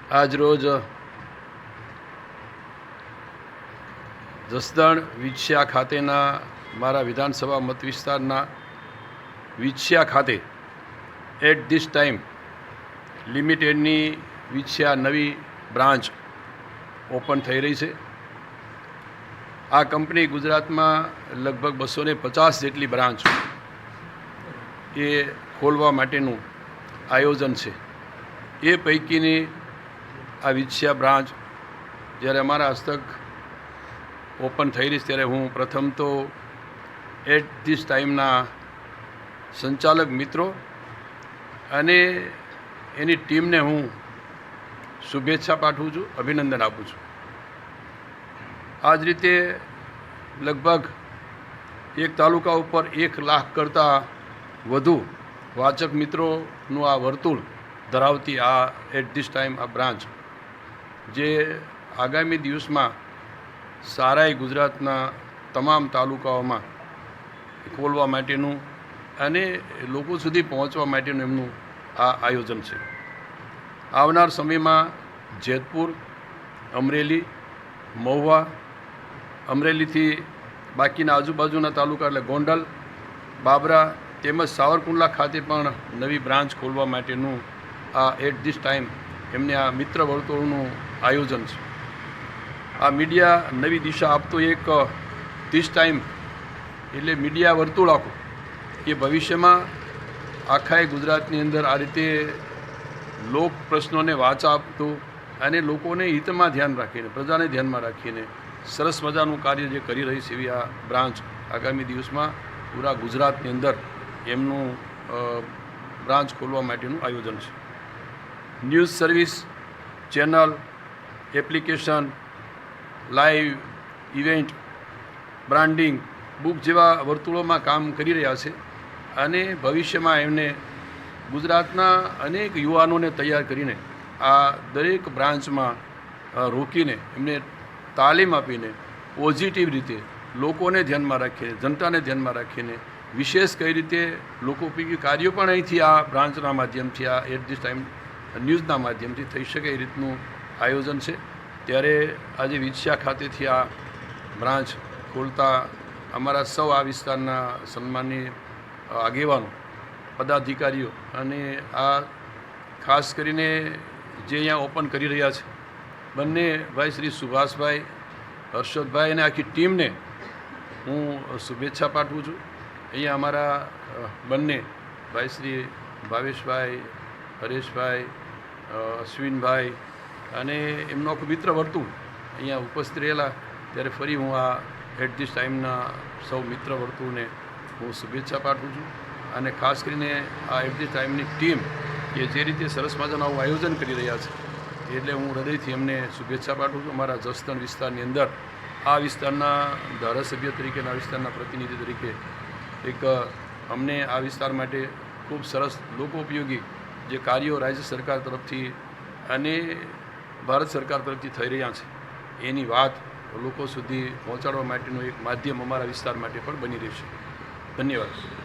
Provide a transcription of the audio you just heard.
આજ રોજ જસદણ વિછિયા ખાતેના મારા વિધાનસભા મત વિસ્તારના વિછિયા ખાતે એટ ધીસ ટાઈમ લિમિટેડની વિછિયા નવી બ્રાન્ચ ઓપન થઈ રહી છે। આ કંપની ગુજરાતમાં લગભગ 250 જેટલી બ્રાન્ચ એ ખોલવા માટેનું આયોજન છે। એ પૈકીની આ વિછિયા બ્રાન્ચ જ્યારે અમારા હસ્તક ઓપન થઈ રહી છે ત્યારે હું પ્રથમ તો એટ ધીસ ટાઈમના સંચાલક મિત્રો અને એની ટીમને હું શુભેચ્છા પાઠવું છું, અભિનંદન આપું છું। આ જ રીતે લગભગ એક તાલુકા ઉપર 1 લાખ કરતાં વધુ વાચક મિત્રોનું આ વર્તુળ ધરાવતી આ એટ ધીસ ટાઈમ આ બ્રાન્ચ જે આગામી દિવસમાં સારાઈ ગુજરાતના તમામ તાલુકાઓમાં ખોલવા માટેનું અને લોકો સુધી પહોંચવા માટેનું એમનું આ આયોજન છે। આવનાર સમયમાં જેતપુર, અમરેલી, મહુવા, અમરેલીથી બાકીના આજુબાજુના તાલુકા એટલે ગોંડલ, બાબરા તેમજ સાવરકુંડલા ખાતે પણ નવી બ્રાન્ચ ખોલવા માટેનું આ એટ ધીસ ટાઈમ એમને આ મિત્ર વર્તુળનું આયોજન છે। આ મીડિયા નવી દિશા આપતો એક ધીસ ટાઈમ એટલે મીડિયા વર્તુળ આખું કે ભવિષ્યમાં આખા ગુજરાતની અંદર આ રીતે લોક પ્રશ્નોને વાચા આપતું અને લોકોને હિતમાં ધ્યાન રાખીને, પ્રજાને ધ્યાનમાં રાખીને સરસ મજાનું કાર્ય જે કરી રહી છે એવી આ બ્રાન્ચ આગામી દિવસમાં પૂરા ગુજરાતની અંદર એમનું બ્રાન્ચ ખોલવા માટેનું આયોજન છે। News service, channel, application, live event, branding, book જેવા વર્તુળોમાં કામ કરી રહ્યા છે અને ભવિષ્યમાં એમને ગુજરાતના અનેક યુવાનોને તૈયાર કરીને આ દરેક બ્રાન્ચમાં રોકીને એમને તાલીમ આપીને પોઝિટિવ રીતે લોકોને ધ્યાનમાં રાખીને, જનતાને ધ્યાનમાં રાખીને વિશેષ કઈ રીતે લોકોપયોગી કાર્યો પણ અહીંથી આ બ્રાન્ચના માધ્યમથી આ એટ ધીસ ટાઈમ ન્યૂઝના માધ્યમથી થઈ શકે એ રીતનું આયોજન છે। ત્યારે આજે વિછિયા ખાતેથી આ બ્રાન્ચ ખોલતા અમારા સૌ આ વિસ્તારના સન્માનની આગેવાનો, પદાધિકારીઓ અને આ ખાસ કરીને જે અહીંયા ઓપન કરી રહ્યા છે બંને ભાઈ શ્રી સુભાષભાઈ, હર્ષદભાઈ અને આખી ટીમને હું શુભેચ્છા પાઠવું છું। અહીંયા અમારા બંને ભાઈ શ્રી ભાવેશભાઈ, હરેશભાઈ, અશ્વિનભાઈ અને એમનો આખું મિત્ર વર્તુળ અહીંયા ઉપસ્થિત રહેલા ત્યારે ફરી હું આ એટ ધીસ ટાઈમના સૌ મિત્ર વર્તુળને હું શુભેચ્છા પાઠવું છું અને ખાસ કરીને આ એટ ધીસ ટાઈમની ટીમ કે જે રીતે સરસ મજાનું આવું આયોજન કરી રહ્યા છે એટલે હું હૃદયથી એમને શુભેચ્છા પાઠવું છું। અમારા જસદણ વિસ્તારની અંદર આ વિસ્તારના ધારાસભ્ય તરીકે અને આ વિસ્તારના પ્રતિનિધિ તરીકે એક અમને આ વિસ્તાર માટે ખૂબ સરસ લોકોપયોગી જે કાર્યો રાજ્ય સરકાર તરફથી અને ભારત સરકાર તરફથી થઈ રહ્યા છે એની વાત લોકો સુધી પહોંચાડવા માટેનું એક માધ્યમ અમારા વિસ્તાર માટે પણ બની રહેશે। ધન્યવાદ।